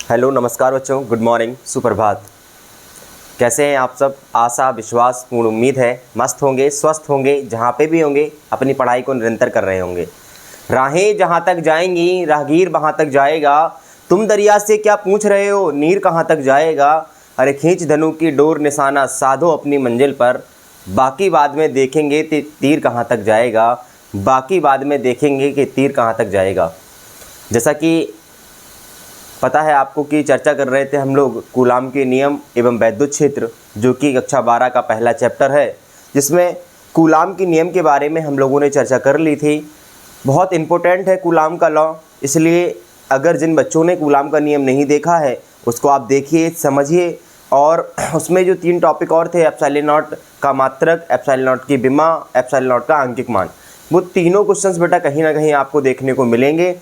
Hello, नमस्कार बच्चों, good morning, सुप्रभात। कैसे हैं आप सब? आशा विश्वास पूर्ण उम्मीद है मस्त होंगे, स्वस्थ होंगे, जहाँ पे भी होंगे अपनी पढ़ाई को निरंतर कर रहे होंगे। राहें जहाँ तक जाएंगी राहगीर वहाँ तक जाएगा, तुम दरिया से क्या पूछ रहे हो, नीर कहाँ तक जाएगा। अरे खींच धनु की डोर, निशाना साधो अपनी मंजिल पर, बाकी बाद में देखेंगे तीर कहाँ तक जाएगा, बाकी बाद में देखेंगे कि तीर कहाँ तक जाएगा। जैसा कि पता है आपको कि चर्चा कर रहे थे हम लोग कूलाम के नियम एवं वैद्युत क्षेत्र, जो कि कक्षा 12 का पहला चैप्टर है, जिसमें कूलाम के नियम के बारे में हम लोगों ने चर्चा कर ली थी। बहुत इम्पोर्टेंट है कूलाम का लॉ, इसलिए अगर जिन बच्चों ने कूलाम का नियम नहीं देखा है उसको आप देखिए, समझिए। और उसमें जो 3 टॉपिक और थे, एप्सिलॉन नॉट का मात्रक, एप्सिलॉन नॉट की विमा, एप्सिलॉन नॉट का आंकिक मान, वो तीनों क्वेश्चंस बेटा कहीं ना कहीं आपको देखने को मिलेंगे,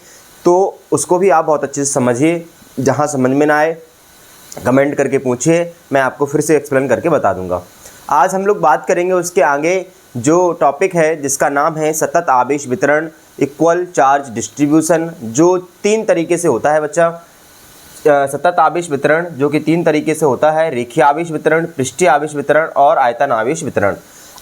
तो उसको भी आप बहुत अच्छे से समझिए। जहाँ समझ में ना आए कमेंट करके पूछिए, मैं आपको फिर से एक्सप्लेन करके बता दूंगा। आज हम लोग बात करेंगे उसके आगे जो टॉपिक है, जिसका नाम है सतत आवेश वितरण, इक्वल चार्ज डिस्ट्रीब्यूशन, जो 3 तरीके से होता है बच्चा। सतत आवेश वितरण जो कि 3 तरीके से होता है, रेखीय आवेश वितरण, पृष्ठीय आवेश वितरण और आयतन आवेश वितरण।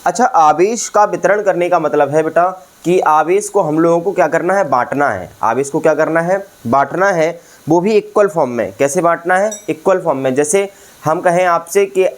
अच्छा, आवेश का वितरण करने का मतलब है बेटा कि आवेश को हम लोगों को क्या करना है, बांटना है। आवेश को क्या करना है, बांटना है, वो भी इक्वल फॉर्म में। कैसे बांटना है, इक्वल फॉर्म में। जैसे हम कहें आपसे कि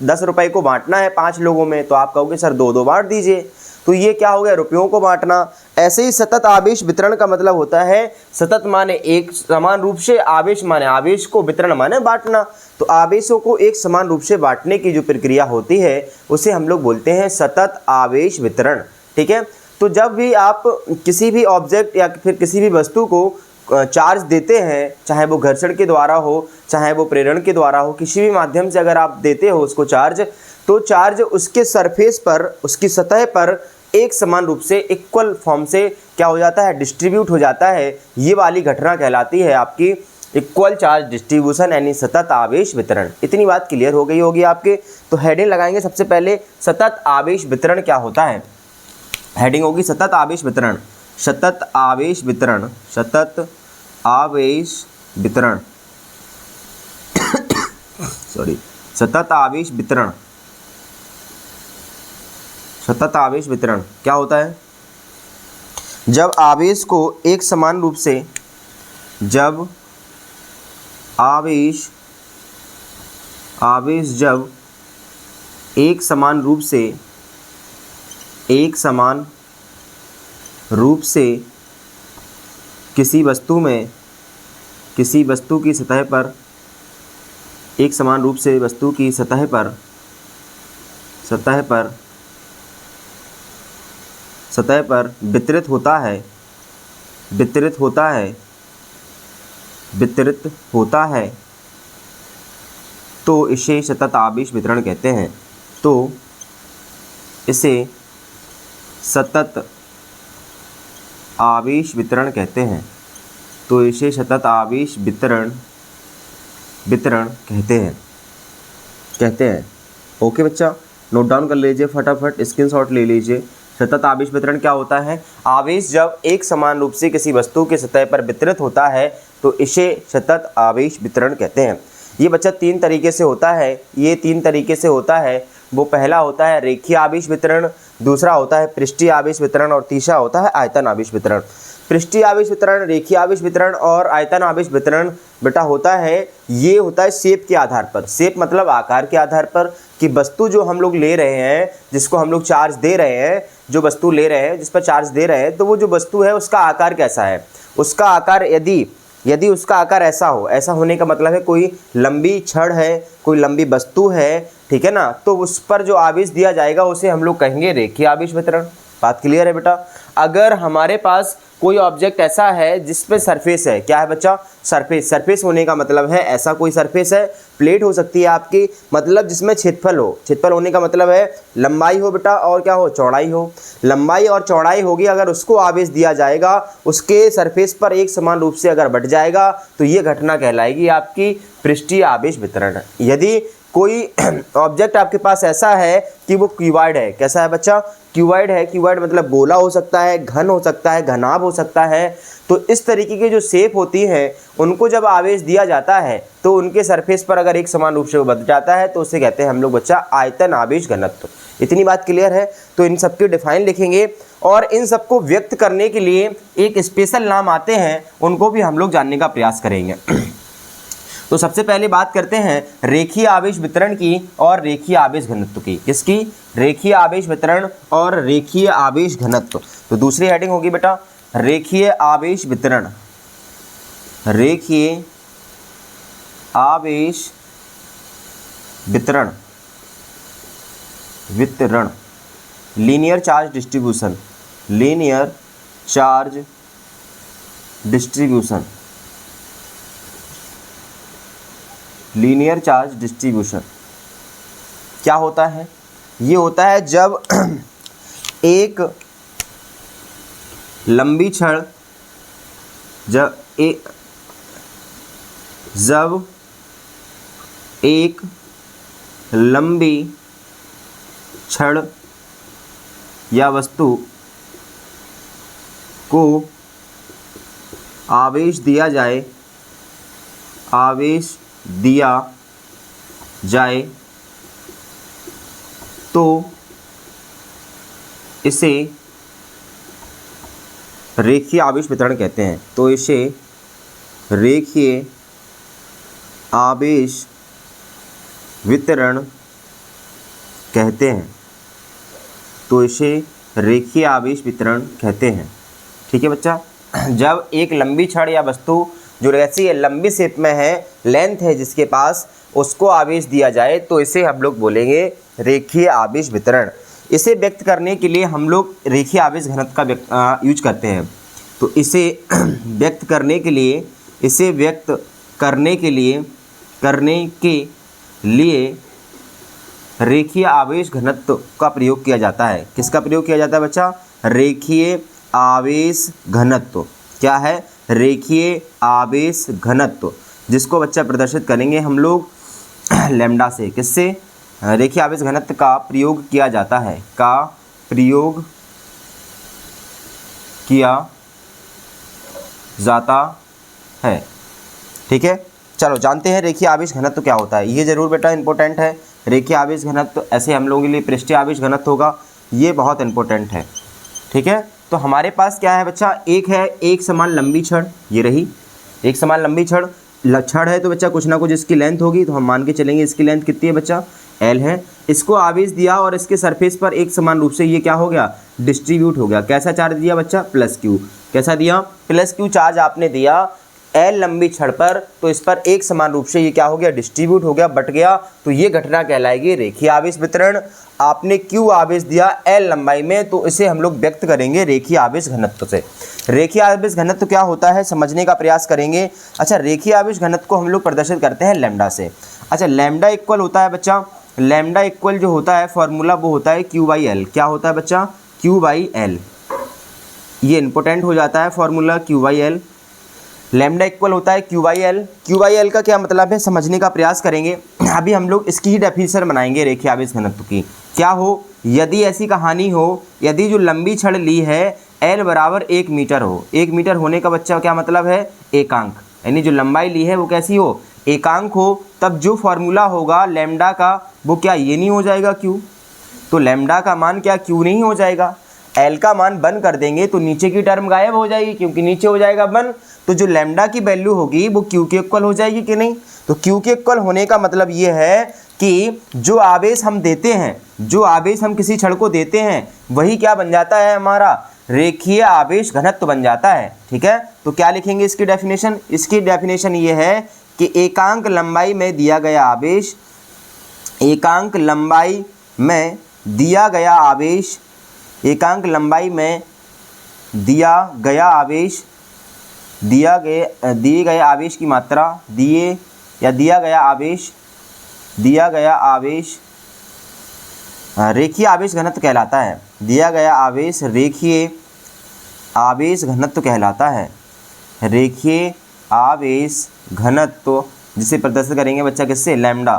10 रुपये को बांटना है 5 लोगों में, तो आप कहोगे सर 2-2 बांट दीजिए, तो ये क्या हो गया, रुपयों को बांटना। ऐसे ही सतत आवेश वितरण का मतलब होता है, सतत माने एक समान रूप से, आवेश माने आवेश को, वितरण माने बांटना। तो आवेशों को एक समान रूप से बांटने की जो प्रक्रिया होती है उसे हम लोग बोलते हैं सतत आवेश वितरण। ठीक है, तो जब भी आप किसी भी ऑब्जेक्ट या फिर किसी भी वस्तु को चार्ज देते हैं, चाहे वो घर्षण के द्वारा हो, चाहे वो प्रेरण के द्वारा हो, किसी भी माध्यम से अगर आप देते हो उसको चार्ज, तो चार्ज उसके सरफेस पर, उसकी सतह पर एक समान रूप से, इक्वल फॉर्म से क्या हो जाता है, डिस्ट्रीब्यूट हो जाता है। ये वाली घटना कहलाती है आपकी इक्वल चार्ज डिस्ट्रीब्यूशन, यानी सतत आवेश वितरण। इतनी बात क्लियर हो गई होगी आपके। तो हेडिंग लगाएंगे सबसे पहले, सतत आवेश वितरण क्या होता है। हेडिंग होगी सतत आवेश वितरण, सतत आवेश वितरण, सतत आवेश वितरण सॉरी, सतत आवेश वितरण। सतत आवेश वितरण क्या होता है, जब आवेश को एक समान रूप से, जब आवेश जब एक समान रूप से, एक समान रूप से किसी वस्तु में, किसी वस्तु की सतह पर, एक समान रूप से वस्तु की सतह पर वितरित होता है, वितरित होता है, वितरित होता है, तो इसे सतत आवेश वितरण कहते हैं। तो इसे सतत आवेश वितरण कहते हैं। तो इसे सतत आवेश वितरण कहते हैं। ओके बच्चा, नोट डाउन कर लीजिए, फटाफट स्क्रीनशॉट ले लीजिए। सतत आवेश वितरण क्या होता है, आवेश जब एक समान रूप से किसी वस्तु के सतह पर वितरित होता है तो इसे सतत आवेश वितरण कहते हैं। ये बच्चा 3 तरीके से होता है, ये 3 तरीके से होता है। वो पहला होता है रेखीय आवेश वितरण, दूसरा होता है पृष्ठीय आवेश वितरण और तीसरा होता है आयतन आवेश वितरण। पृष्ठीय आवेश वितरण, रेखीय आवेश वितरण और आयतन आवेश वितरण बेटा होता है, ये होता है शेप के आधार पर। शेप मतलब आकार के आधार पर, कि वस्तु जो हम लोग ले रहे हैं, जिसको हम लोग चार्ज दे रहे हैं, जो वस्तु ले रहे हैं, जिस पर चार्ज दे रहे हैं, तो वो जो वस्तु है उसका आकार कैसा है। उसका आकार यदि उसका आकार ऐसा हो, ऐसा होने का मतलब है कोई लंबी छड़ है, कोई लंबी वस्तु है, ठीक है ना, तो उस पर जो आवेश दिया जाएगा उसे हम लोग कहेंगे रेखीय आवेश वितरण। बात क्लियर है बेटा। अगर हमारे पास कोई ऑब्जेक्ट ऐसा है जिस पे सरफेस है, क्या है बच्चा, सरफेस। सरफेस होने का मतलब है ऐसा कोई सरफेस है, प्लेट हो सकती है आपकी, मतलब जिसमें क्षेत्रफल हो। क्षेत्रफल होने का मतलब है लंबाई हो बेटा और क्या हो, चौड़ाई हो। लंबाई और चौड़ाई होगी, अगर उसको आवेश दिया जाएगा, उसके सरफेस पर एक समान रूप से अगर बट जाएगा, तो ये घटना कहलाएगी आपकी पृष्ठीय आवेश वितरण। यदि कोई ऑब्जेक्ट आपके पास ऐसा है कि वो क्यूबॉइड है, कैसा है बच्चा, क्यूबॉइड है। क्यूबॉइड मतलब गोला हो सकता है, घन हो सकता है, घनाभ हो सकता है, तो इस तरीके की जो शेप होती है उनको जब आवेश दिया जाता है तो उनके सरफेस पर अगर एक समान रूप से वो बदल जाता है तो उसे कहते हैं हम लोग बच्चा आयतन आवेश घनत्व। इतनी बात क्लियर है। तो इन सबके डिफाइन लिखेंगे और इन सबको व्यक्त करने के लिए एक स्पेशल नाम आते हैं, उनको भी हम लोग जानने का प्रयास करेंगे। तो सबसे पहले बात करते हैं रेखीय आवेश वितरण की और रेखीय आवेश घनत्व की। किसकी? रेखीय आवेश वितरण और रेखीय आवेश घनत्व। तो दूसरी हेडिंग होगी बेटा रेखीय आवेश वितरण। रेखीय आवेश वितरण, वितरण, linear charge distribution, linear charge distribution, linear charge distribution क्या होता है? ये होता है जब एक लंबी छड़ जब एक लंबी छड़ या वस्तु को आवेश दिया जाए, आवेश दिया जाए तो इसे रेखीय आवेश वितरण कहते हैं। तो इसे रेखीय आवेश वितरण कहते हैं। तो इसे रेखीय आवेश वितरण कहते हैं। ठीक है बच्चा। जब एक लंबी छड़ या वस्तु जो ऐसी लंबी शेप में है, लेंथ है जिसके पास, उसको आवेश दिया जाए तो इसे हम लोग बोलेंगे रेखीय आवेश वितरण। इसे व्यक्त करने के लिए हम लोग रेखीय आवेश घनत्व का यूज करते हैं। तो इसे व्यक्त करने के लिए, इसे व्यक्त करने के लिए रेखीय आवेश घनत्व का प्रयोग किया जाता है। किसका प्रयोग किया जाता है बच्चा? रेखीय आवेश घनत्व। क्या है? रेखीय आवेश घनत्व, जिसको बच्चा प्रदर्शित करेंगे हम लोग लैम्डा से। किससे? रेखीय आवेश घनत्व का प्रयोग किया जाता है, का प्रयोग किया जाता है। ठीक है, चलो जानते हैं रेखीय आवेश घनत्व क्या होता है। ये जरूर बेटा इंपॉर्टेंट है। रेखीय आवेश घनत्व ऐसे हम लोगों के लिए पृष्ठीय आवेश घनत्व होगा, ये बहुत इंपॉर्टेंट है। ठीक है, तो हमारे पास क्या है बच्चा? एक है एक समान लंबी छड़, ये रही एक समान लंबी छड़ है तो बच्चा कुछ ना कुछ इसकी लेंथ होगी। तो हम मान के चलेंगे इसकी लेंथ कितनी है बच्चा? L है। इसको आवेश दिया और इसके सरफेस पर एक समान रूप से ये क्या हो गया? डिस्ट्रीब्यूट हो गया। कैसा चार्ज दिया बच्चा? Plus Q. कैसा दिया? प्लस क्यू चार्ज आपने दिया L लंबी छड़ पर, तो इस पर एक समान रूप से ये क्या हो गया? डिस्ट्रीब्यूट हो गया, बट गया। तो ये घटना कहलाएगी रेखीय आवेश वितरण। आपने Q आवेश दिया L लंबाई में, तो इसे हम लोग व्यक्त करेंगे रेखीय आवेश घनत्व से। रेखीय आवेश घनत्व क्या होता है समझने का प्रयास करेंगे। अच्छा, रेखीय आवेश घनत्व को हम लोग प्रदर्शित करते हैं लैम्डा से। अच्छा, लैम्डा इक्वल होता है बच्चा, लैम्डा इक्वल जो होता है फॉर्मूला वो होता है Q/L। क्या होता है बच्चा? Q/L। ये इंपॉर्टेंट हो जाता है फॉर्मूला Q/L। लैम्डा इक्वल होता है Q/L। Q/L का क्या मतलब है समझने का प्रयास करेंगे। अभी हम लोग इसकी ही डेफिनेशन बनाएंगे रेखीय आवेश घनत्व की। क्या हो? यदि ऐसी कहानी हो, यदि जो लंबी छड़ ली है L बराबर 1 मीटर हो। 1 मीटर होने का बच्चा क्या मतलब है? एकांक, यानी जो लंबाई ली है वो कैसी हो? एकांक हो। तब जो फॉर्मूला होगा लैम्डा का वो क्या ये नहीं हो जाएगा Q? तो लैम्डा का मान क्या Q नहीं हो जाएगा? L का मान 1 कर देंगे तो नीचे की टर्म गायब हो जाएगी, क्योंकि नीचे हो जाएगा 1। तो जो लैम्डा की वैल्यू होगी वो Q के इक्वल हो जाएगी कि नहीं? तो Q के इक्वल होने का मतलब ये है कि जो आवेश हम देते हैं, जो आवेश हम किसी छड़ को देते हैं, वही क्या बन जाता है? हमारा रेखीय आवेश घनत्व बन जाता है। ठीक है, तो क्या लिखेंगे इसकी डेफिनेशन? इसकी डेफिनेशन ये है कि एकांक लंबाई में दिया गया आवेश, एकांक लंबाई में दिया गया आवेश, एकांक लंबाई में दिया गया आवेश, दिए गए आवेश की मात्रा, दिया गया आवेश रेखीय आवेश घनत्व कहलाता है। दिया गया आवेश रेखीय आवेश घनत्व कहलाता है। रेखीय आवेश घनत्व जिसे प्रदर्शित करेंगे बच्चा किससे? लैम्डा।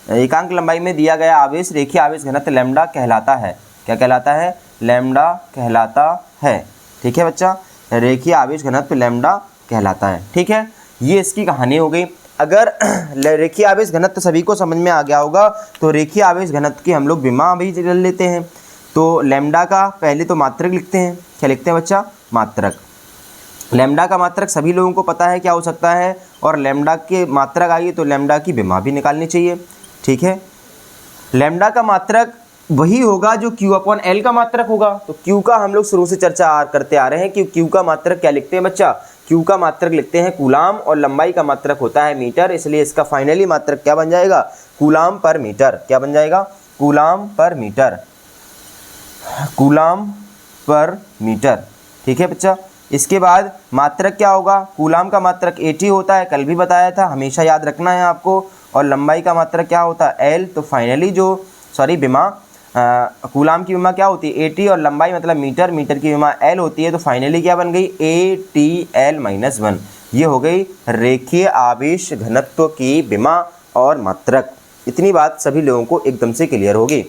एकांक लंबाई में दिया गया आवेश रेखीय आवेश घनत्व लैम्डा कहलाता है। क्या कहलाता है? लैम्डा कहलाता है। ठीक है बच्चा, रेखीय आवेश घनत्व लैम्डा कहलाता है। ठीक है, ये इसकी कहानी हो गई। अगर रेखीय आवेश घनत्व सभी को समझ में आ गया होगा तो रेखीय आवेश घनत्व की हम लोग विमा भी ले लेते हैं। तो लैम्डा का पहले तो मात्रक लिखते हैं। क्या लिखते हैं बच्चा? मात्रक। लैम्डा का मात्रक सभी लोगों को पता है क्या हो सकता है, और लैम्डा के मात्रक आइए तो लैम्डा की विमा भी निकालनी चाहिए। ठीक है, लैम्डा का मात्रक वही होगा जो Q/L का मात्रक होगा। तो Q का हम लोग शुरू से चर्चा करते आ रहे हैं कि Q का मात्रक क्या लिखते हैं बच्चा? Q का मात्रक लिखते हैं कूलाम, और लंबाई का मात्रक होता है मीटर, इसलिए इसका फाइनली मात्रक क्या बन जाएगा? कूलाम पर मीटर। क्या बन जाएगा? कूलाम पर मीटर। कूलाम पर मीटर। ठीक है बच्चा, इसके बाद मात्रक क्या होगा? कूलाम का मात्रक AT होता है, कल भी बताया था, हमेशा याद रखना है आपको। और लंबाई का मात्रक क्या होता है? L। तो फाइनली जो विमा कूलाम की विमा क्या होती है? AT, और लंबाई मतलब मीटर, मीटर की विमा L होती है। तो फाइनली क्या बन गई? ATL-1। ये हो गई रेखीय आवेश घनत्व की विमा और मात्रक। इतनी बात सभी लोगों को एकदम से क्लियर होगी।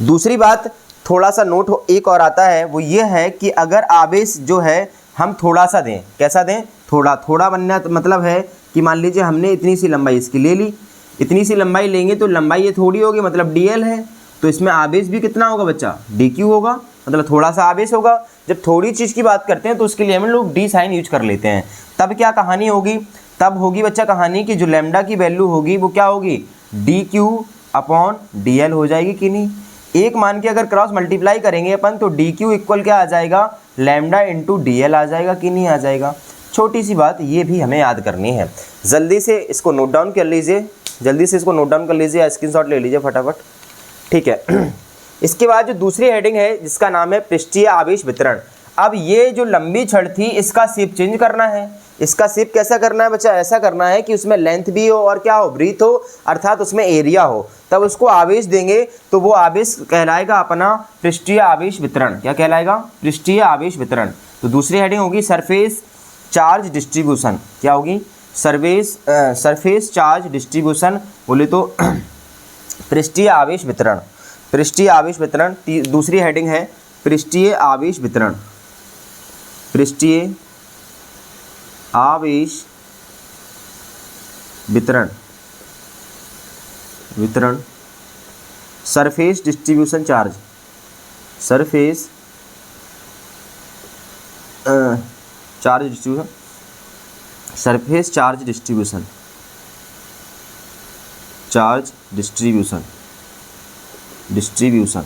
दूसरी बात, थोड़ा सा नोट एक और आता है, वो ये है कि अगर आवेश जो है हम थोड़ा सा दें, कैसा दें? थोड़ा। थोड़ा बनना मतलब है कि मान लीजिए हमने इतनी सी लंबाई इसकी ले ली, इतनी सी लंबाई लेंगे तो लंबाई ये थोड़ी होगी, मतलब DL है, तो इसमें आवेश भी कितना होगा बच्चा? DQ होगा, मतलब थोड़ा सा आवेश होगा। जब थोड़ी चीज़ की बात करते हैं तो उसके लिए हम लोग D साइन यूज कर लेते हैं। तब क्या कहानी होगी? तब होगी बच्चा कहानी कि जो लैम्डा की वैल्यू होगी वो क्या होगी? DQ/DL हो जाएगी कि नहीं? एक मान के अगर क्रॉस मल्टीप्लाई करेंगे अपन तो DQ इक्वल क्या आ जाएगा? लैम्डा इंटू DL आ जाएगा कि नहीं आ जाएगा? छोटी सी बात ये भी हमें याद करनी है। जल्दी से इसको नोट डाउन कर लीजिए, जल्दी से इसको नोट डाउन कर लीजिए या स्क्रीनशॉट ले लीजिए फटाफट। ठीक है, इसके बाद जो दूसरी हेडिंग है जिसका नाम है पृष्ठीय आवेश वितरण। अब ये जो लंबी छड़ थी इसका शेप चेंज करना है। इसका शेप कैसा करना है बच्चा? ऐसा करना है कि उसमें लेंथ भी हो और क्या हो? ब्रीथ हो, अर्थात उसमें एरिया हो, तब उसको आवेश देंगे तो वो आवेश कहलाएगा अपना पृष्ठीय आवेश वितरण। क्या कहलाएगा? पृष्ठीय आवेश वितरण। तो दूसरी हेडिंग होगी सरफेस चार्ज डिस्ट्रीब्यूशन। क्या होगी? सरफेस चार्ज डिस्ट्रीब्यूशन बोले तो पृष्ठीय आवेश वितरण। पृष्ठीय आवेश वितरण। दूसरी हेडिंग है पृष्ठीय आवेश वितरण। पृष्ठीय आवेश वितरण। Surface distribution charge. Surface charge distribution. Surface charge distribution. Distribution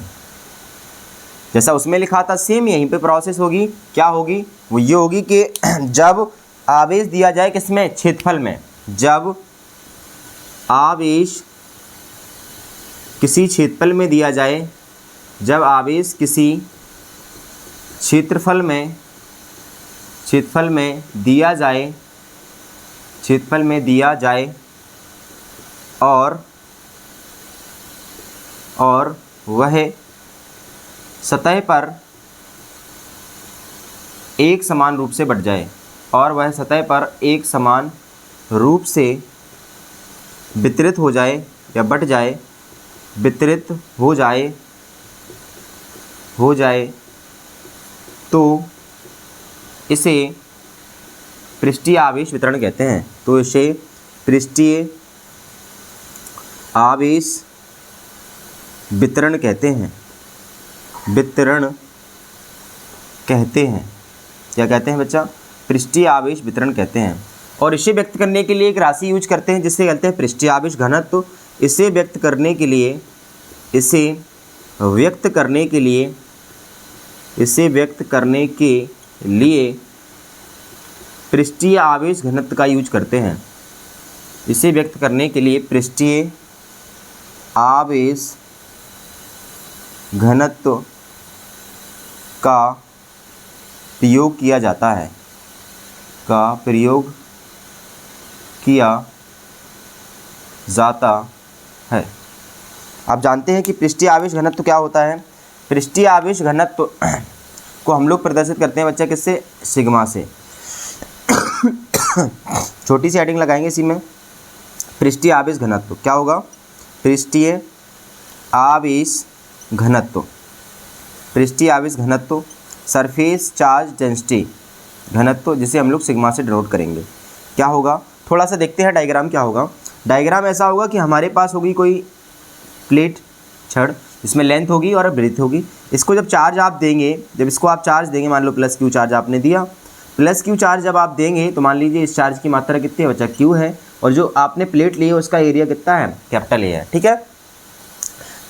जैसा उसमें लिखा था सेम यहीं पे प्रोसेस होगी। क्या होगी? वो ये होगी कि जब आवेश दिया जाए किसमें? क्षेत्रफल में। जब आवेश किसी क्षेत्रफल में दिया जाए, जब आवेश किसी क्षेत्रफल में दिया जाए, और वह सतह पर एक समान रूप से बट जाए, और वह सतह पर एक समान रूप से वितरित हो जाए या बट जाए, वितरित हो जाए तो इसे पृष्ठीय आवेश वितरण कहते हैं। तो इसे पृष्ठीय आवेश वितरण कहते हैं। क्या कहते हैं बच्चा? पृष्ठीय आवेश वितरण कहते हैं। और इसे व्यक्त करने के लिए एक राशि यूज करते हैं जिससे कहते हैं पृष्ठीय आवेश घनत्व। इसे व्यक्त करने के लिए पृष्ठीय आवेश घनत्व का यूज करते हैं। इसे व्यक्त करने के लिए पृष्ठीय आवेश घनत्व का प्रयोग किया जाता है। आप जानते हैं कि पृष्ठीय आवेश घनत्व क्या होता है? पृष्ठीय आवेश घनत्व को हम लोग प्रदर्शित करते हैं बच्चा किससे? सिग्मा से। छोटी सी हेडिंग लगाएंगे इसी में। पृष्ठीय आवेश घनत्व क्या होगा? पृष्ठीय आवेश घनत्व सरफेस चार्ज डेंसिटी घनत्व, जिसे हम लोग सिग्मा से डिनोट करेंगे। क्या होगा, थोड़ा सा देखते हैं डायग्राम क्या होगा। डायग्राम ऐसा होगा कि हमारे पास होगी कोई प्लेट छड़, इसमें लेंथ होगी और ब्रेथ होगी। इसको जब चार्ज आप देंगे, जब इसको आप चार्ज देंगे, मान लो प्लस क्यू चार्ज आपने दिया, प्लस क्यू चार्ज जब आप देंगे तो मान लीजिए इस चार्ज की मात्रा कितनी है बच्चा, क्यू है, और जो आपने प्लेट ली है उसका एरिया कितना है, कैपिटल ए है, ठीक है।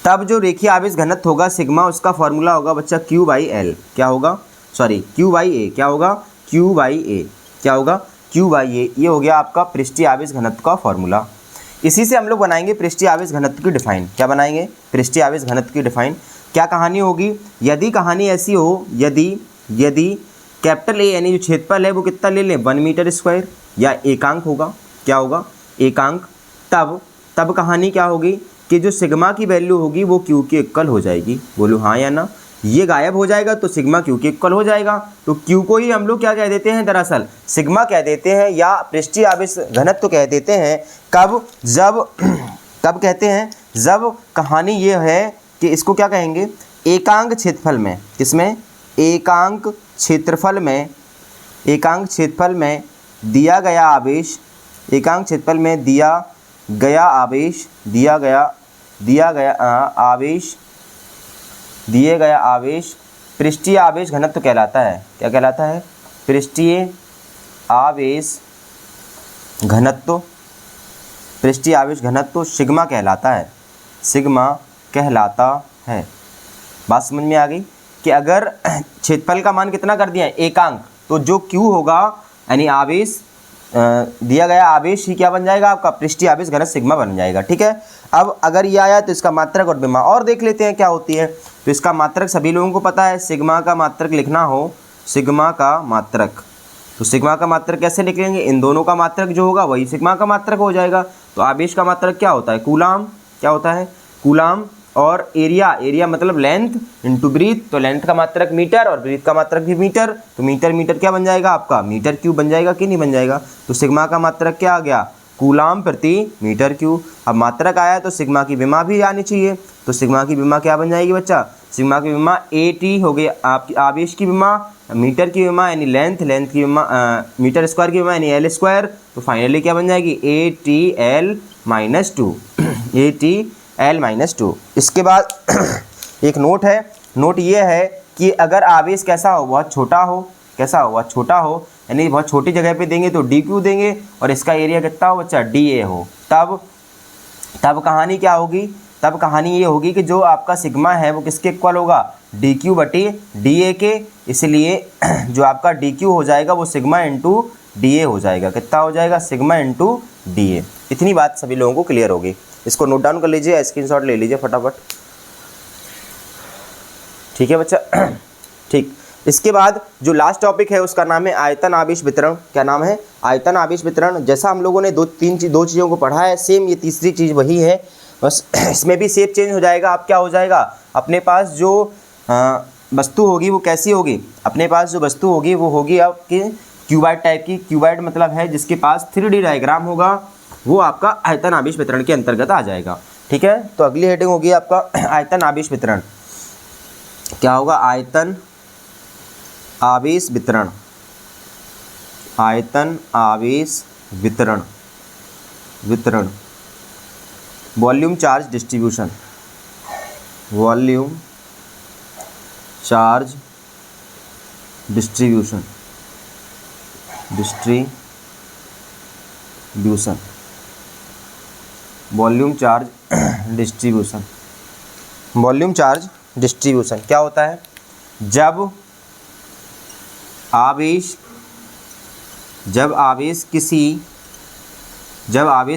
तब जो रेखीय आवेश घनत्व होगा सिग्मा, उसका फॉर्मूला होगा बच्चा क्यू बाई एल। क्या होगा, सॉरी क्यू बाई ए। क्या होगा, क्यू बाई ए। क्या होगा, क्यू बाई ए। ये हो गया आपका पृष्ठीय आवेश घनत्व का फॉर्मूला। इसी से हम लोग बनाएंगे पृष्ठीय आवेश घनत्व की डिफाइन। क्या बनाएंगे, पृष्ठीय आवेश घनत्व की डिफाइन। क्या कहानी होगी, यदि कहानी ऐसी हो, यदि कैपिटल ए यानी जो क्षेत्रफल है वो कितना ले लें, 1 मीटर स्क्वायर, या एकांक होगा। क्या होगा, एकांक। तब कहानी क्या होगी कि जो सिग्मा की वैल्यू होगी वो क्यू के इक्वल हो जाएगी। बोलो हाँ या ना। ये गायब हो जाएगा तो सिग्मा क्यू के इक्वल हो जाएगा। तो क्यू को ही हम लोग क्या कह देते हैं, दरअसल सिग्मा कह देते हैं, या पृष्ठीय आवेश घनत्व कह देते हैं। कब कहते हैं, जब कहानी ये है कि इसको क्या कहेंगे, एकांक क्षेत्रफल में, किसमें, एकांक क्षेत्रफल में दिया गया आवेश, एकांक क्षेत्रफल में दिया गया आवेश पृष्ठीय आवेश घनत्व कहलाता है। क्या कहलाता है, पृष्ठीय आवेश घनत्व, पृष्ठीय आवेश घनत्व सिग्मा कहलाता है, सिग्मा कहलाता है। बात समझ में आ गई कि अगर क्षेत्रफल का मान कितना कर दिया है, एकांक, तो जो Q होगा यानी आवेश दिया गया आवेश ही क्या बन जाएगा, आपका पृष्ठीय आवेश घनत्व सिग्मा बन जाएगा, ठीक है। अब अगर ये आया तो इसका मात्रक और विमा और देख लेते हैं क्या होती है। तो इसका मात्रक सभी लोगों को पता है, सिग्मा का मात्रक लिखना हो, सिग्मा का मात्रक, तो सिग्मा का मात्रक कैसे लिखेंगे, इन दोनों का मात्रक जो होगा वही सिग्मा का मात्रक हो जाएगा। तो आवेश का मात्रक क्या होता है, कूलाम। क्या होता है, कूलाम। और एरिया मतलब लेंथ इंटू ब्रीथ, तो लेंथ का मात्रक मीटर और ब्रीथ का मात्रक भी मीटर, तो मीटर क्या बन जाएगा आपका, मीटर क्यूब बन जाएगा कि नहीं बन जाएगा। तो सिग्मा का मात्रक क्या आ गया, कूलाम प्रति मीटर क्यूब। अब मात्रक आया तो सिग्मा की विमा भी आनी चाहिए, तो सिग्मा की विमा क्या बन जाएगी बच्चा, सिग्मा की विमा AT हो गई आपकी आवेश की विमा, मीटर की विमा यानी लेंथ की विमा, मीटर स्क्वायर की विमा यानी L स्क्वायर, तो फाइनली क्या बन जाएगी ATL -2। इसके बाद एक नोट है, नोट ये है कि अगर आवेश कैसा हो, बहुत छोटा हो, कैसा हो, बहुत छोटा हो, यानी बहुत छोटी जगह पे देंगे तो DQ देंगे, और इसका एरिया कितना हो बच्चा, DA हो, तब कहानी क्या होगी, तब कहानी ये होगी कि जो आपका सिग्मा है वो किसके इक्वल होगा, DQ बटी DA के। इसलिए जो आपका DQ हो जाएगा वो सिग्मा इंटू DA हो जाएगा। कितना हो जाएगा, सिग्मा इंटू DA। इतनी बात सभी लोगों को क्लियर होगी। इसको नोट डाउन कर लीजिए, स्क्रीनशॉट ले लीजिए फटाफट, ठीक है बच्चा। ठीक, इसके बाद जो लास्ट टॉपिक है उसका नाम है आयतन आवेश वितरण। क्या नाम है, आयतन आवेश वितरण। जैसा हम लोगों ने दो चीज़ों को पढ़ा है, सेम ये तीसरी चीज़ वही है, बस इसमें भी शेप चेंज हो जाएगा। अब क्या हो जाएगा, अपने पास जो वस्तु होगी वो कैसी होगी, अपने पास जो वस्तु होगी वो होगी आपकी क्यूबाइड टाइप की। क्यूबाइड मतलब है जिसके पास 3D डायग्राम होगा, वो आपका आयतन आवेश वितरण के अंतर्गत आ जाएगा, ठीक है। तो अगली हेडिंग होगी आपका आयतन आवेश वितरण। क्या होगा, आयतन आवेश वितरण, आयतन आवेश वितरण, volume charge distribution, volume charge distribution, volume charge distribution. Volume charge distribution क्या होता है, जब आवेश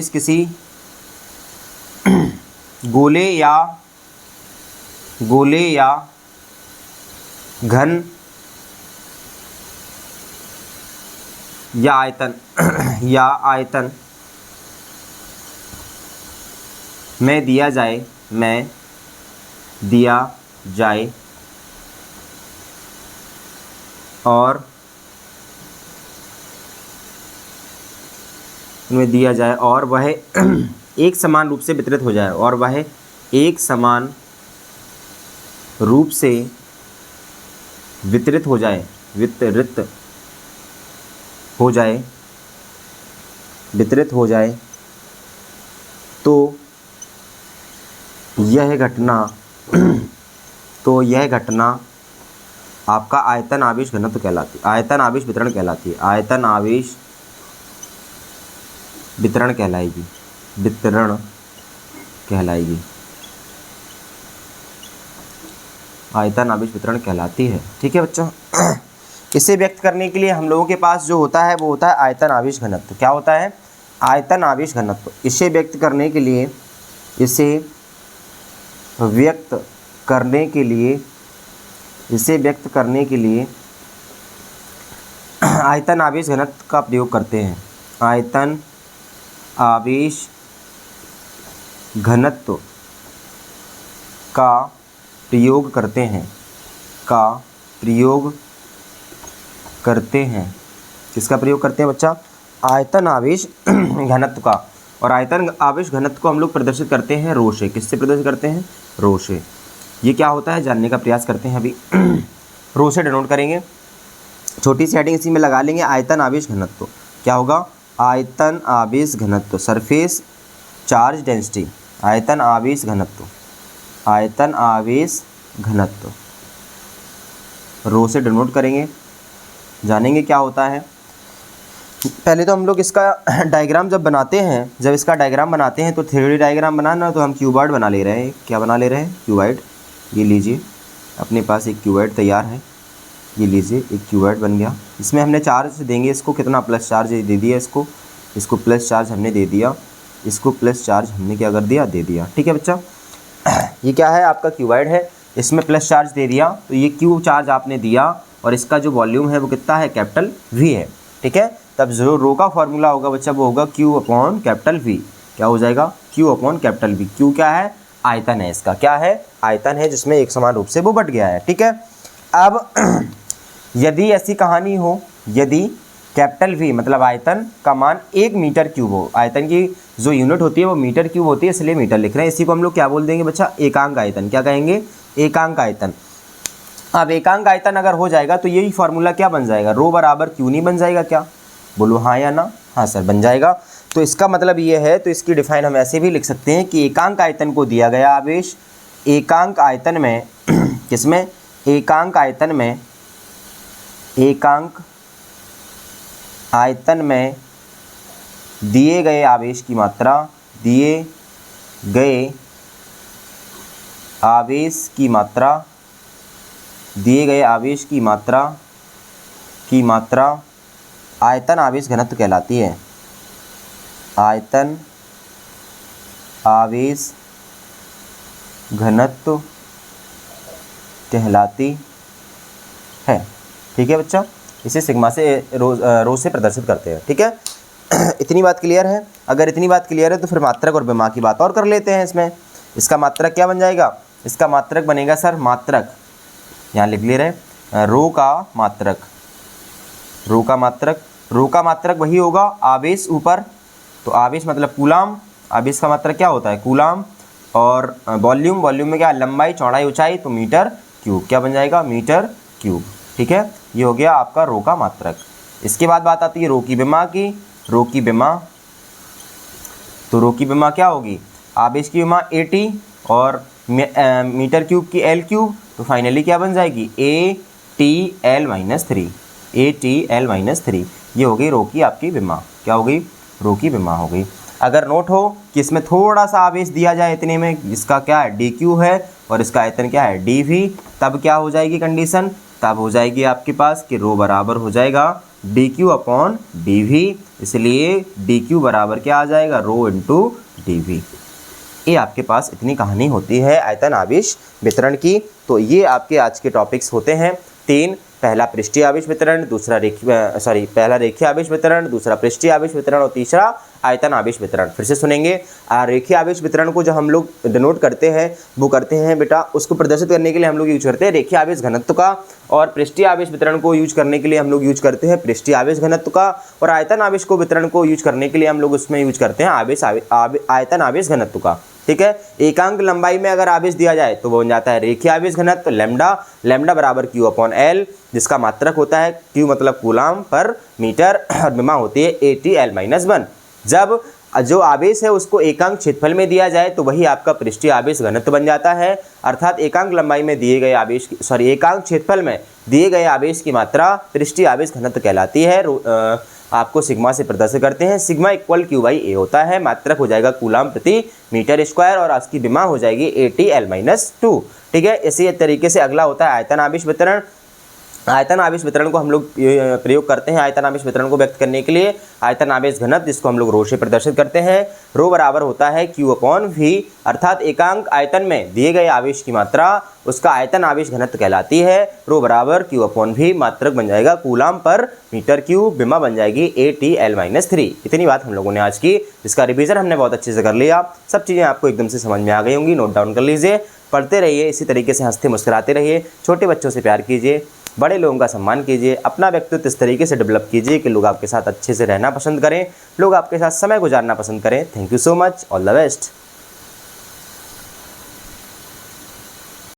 किसी गोले या घन या आयतन में दिया जाए और वह एक समान रूप से वितरित हो जाए, और वह एक समान रूप से वितरित हो जाए, वितरित हो जाए, वितरित हो जाए तो यह घटना तो यह घटना आपका आयतन आवेश घनत्व कहलाती है, आयतन आवेश वितरण कहलाती है, आयतन आवेश वितरण कहलाएगी, वितरण कहलाएगी, आयतन आवेश वितरण कहलाती है। ठीक है बच्चों। इसे व्यक्त करने के लिए हम लोगों के पास जो होता है वो होता है आयतन आवेश घनत्व। क्या होता है? आयतन आवेश घनत्व। इसे व्यक्त करने के लिए, इसे व्यक्त करने के लिए, इसे व्यक्त करने के लिए आयतन आवेश घनत्व का प्रयोग करते हैं, आयतन आवेश घनत्व का प्रयोग करते हैं, का प्रयोग करते हैं। किसका प्रयोग करते हैं बच्चा? आयतन आवेश घनत्व का। और आयतन आवेश घनत्व को हम लोग प्रदर्शित करते हैं रो से। किससे प्रदर्शित करते हैं? रो से। ये क्या होता है जानने का प्रयास करते हैं अभी। रो से डिनोट करेंगे, छोटी सी हेडिंग इसी में लगा लेंगे, आयतन आवेश घनत्व। क्या होगा? आयतन आवेश घनत्व, सरफेस चार्ज डेंसिटी, आयतन आवेश घनत्व, आयतन आवेश घनत्व रो से डिनोट करेंगे। जानेंगे क्या होता है। पहले तो हम लोग इसका डायग्राम जब बनाते हैं, जब इसका डायग्राम बनाते हैं तो 3D डायग्राम बनाना, तो हम क्यूबॉइड बना ले रहे हैं। क्या बना ले रहे हैं? क्यूबॉइड। ये लीजिए, अपने पास एक क्यूबॉइड तैयार है। ये लीजिए, एक क्यूबॉइड बन गया। इसमें हमने चार्ज देंगे, इसको कितना प्लस चार्ज दे दिया, इसको प्लस चार्ज हमने दे दिया, इसको प्लस चार्ज हमने क्या कर दिया? दे दिया। ठीक है बच्चा। ये क्या है? आपका क्यूबॉइड है, इसमें प्लस चार्ज दे दिया, तो ये क्यू चार्ज आपने दिया और इसका जो वॉल्यूम है वो कितना है? कैपिटल वी है। ठीक है। तब जो रो का फॉर्मूला होगा बच्चा वो होगा क्यू अपॉन कैपिटल वी। क्या हो जाएगा? Q upon capital V. Q क्या है? आयतन है इसका। क्या है? आयतन है, जिसमें एक समान रूप से वो बट गया है। ठीक है। अब यदि ऐसी कहानी हो, यदि कैपिटल वी मतलब आयतन का मान 1 मीटर क्यूब हो, आयतन की जो यूनिट होती है वो मीटर क्यूब होती है, इसलिए मीटर लिख रहे हैं। इसी को हम लोग क्या बोल देंगे बच्चा? एकांक आयतन। क्या कहेंगे? एकांक आयतन। अब एकांक आयतन अगर हो जाएगा तो यही फॉर्मूला क्या बन जाएगा? रो बराबर क्यू नहीं बन जाएगा क्या? बोलो हाँ या ना? हाँ सर, बन जाएगा। तो इसका मतलब ये है, तो इसकी डिफाइन हम ऐसे भी लिख सकते हैं कि एकांक आयतन को दिया गया आवेश, एकांक आयतन में किसमें? एकांक आयतन में, एकांक आयतन में दिए गए आवेश की मात्रा, दिए गए आवेश की मात्रा, दिए गए आवेश की मात्रा आयतन आवेश घनत्व कहलाती है, आयतन आवेश घनत्व कहलाती है। ठीक है बच्चा। इसे सिग्मा से रो से प्रदर्शित करते हैं। ठीक है। इतनी बात क्लियर है? अगर इतनी बात क्लियर है तो फिर मात्रक और विमा की बात और कर लेते हैं। इसमें इसका मात्रक क्या बन जाएगा? इसका मात्रक बनेगा सर, मात्रक यहाँ लिख ले रहे, रो का मात्रक, रो का मात्रक, रो का मात्रक वही होगा आवेश ऊपर, तो आवेश मतलब कूलाम, आवेश का मात्रक क्या होता है? कूलाम। और वॉल्यूम, वॉल्यूम में क्या? लंबाई, चौड़ाई, ऊंचाई, तो मीटर क्यूब। क्या बन जाएगा? Metre cube. ठीक है। ये हो गया आपका रो का मात्रक। इसके बाद बात आती है रो की विमा की। रो की विमा, तो रो की विमा क्या होगी? आवेश की विमा AT और मीटर क्यूब की L क्यूब, तो फाइनली क्या बन जाएगी? ATL-3, ATL-3। ये हो गई रो की आपकी विमा। क्या हो गई? रो की विमा हो गई। अगर नोट हो कि इसमें थोड़ा सा आवेश दिया जाए इतने में, जिसका क्या है? DQ है और इसका आयतन क्या है? DV, तब क्या हो जाएगी कंडीशन? तब हो जाएगी आपके पास कि रो बराबर हो जाएगा DQ अपॉन DV। इसलिए DQ बराबर क्या आ जाएगा? Rho into DV। ये आपके पास इतनी कहानी होती है आयतन आवेश वितरण की। तो ये आपके आज के टॉपिक्स होते हैं 3। पहला पृष्ठीय आवेश वितरण, दूसरा पहला रेखीय आवेश वितरण, दूसरा पृष्ठीय आवेश वितरण और तीसरा आयतन आवेश वितरण। फिर से सुनेंगे। रेखीय आवेश वितरण को जो हम लोग डिनोट करते हैं वो करते हैं बेटा, उसको प्रदर्शित करने के लिए हम लोग यूज करते हैं रेखीय आवेश घनत्व का, और पृष्ठीय आवेश वितरण को यूज करने के लिए हम लोग यूज करते हैं पृष्ठीय आवेश घनत्व का, और आयतन आवेश को वितरण को यूज करने के लिए हम लोग उसमें यूज करते हैं आयतन आवेश घनत्व का। ठीक है। एकांक लंबाई में अगर आवेश दिया जाए तो वो बन जाता है रेखीय आवेश घनत्व लैम्डा, लैम्डा बराबर Q अपॉन L, जिसका मात्रक होता है Q मतलब कूलाम पर मीटर और विमा होती है ATL-1। जब जो आवेश है उसको एकांक क्षेत्रफल में दिया जाए तो वही आपका पृष्ठीय आवेश घनत्व बन जाता है, अर्थात एकांक लंबाई में दिए गए आवेश एकांक क्षेत्रफल में दिए गए आवेश की मात्रा पृष्ठीय आवेश घनत्व कहलाती है। आपको सिग्मा से प्रदर्शित करते हैं, सिग्मा इक्वल Q/A होता है, मात्रक हो जाएगा कूलाम प्रति मीटर स्क्वायर और उसकी विमा हो जाएगी ATL-2। ठीक है। इसी तरीके से अगला होता है आयतन आवेश वितरण। आयतन आवेश वितरण को हम लोग प्रयोग करते हैं आयतन आवेश वितरण को व्यक्त करने के लिए आयतन आवेश घनत्व, जिसको हम लोग रो से प्रदर्शित करते हैं। रो बराबर होता है Q अपॉन V, अर्थात एकांक आयतन में दिए गए आवेश की मात्रा उसका आयतन आवेश घनत्व कहलाती है। रो बराबर Q अपॉन V, मात्रक बन जाएगा कूलाम पर मीटर क्यूब, विमा बन जाएगी ATL-3। इतनी बात हम लोगों ने आज की, जिसका रिवीजन हमने बहुत अच्छे से कर लिया। सब चीज़ें आपको एकदम से समझ में आ गई होंगी, नोट डाउन कर लीजिए, पढ़ते रहिए, इसी तरीके से हंसते मुस्कुराते रहिए, छोटे बच्चों से प्यार कीजिए, बड़े लोगों का सम्मान कीजिए, अपना व्यक्तित्व इस तरीके से डेवलप कीजिए कि लोग आपके साथ अच्छे से रहना पसंद करें, लोग आपके साथ समय गुजारना पसंद करें। Thank you so much, all the best.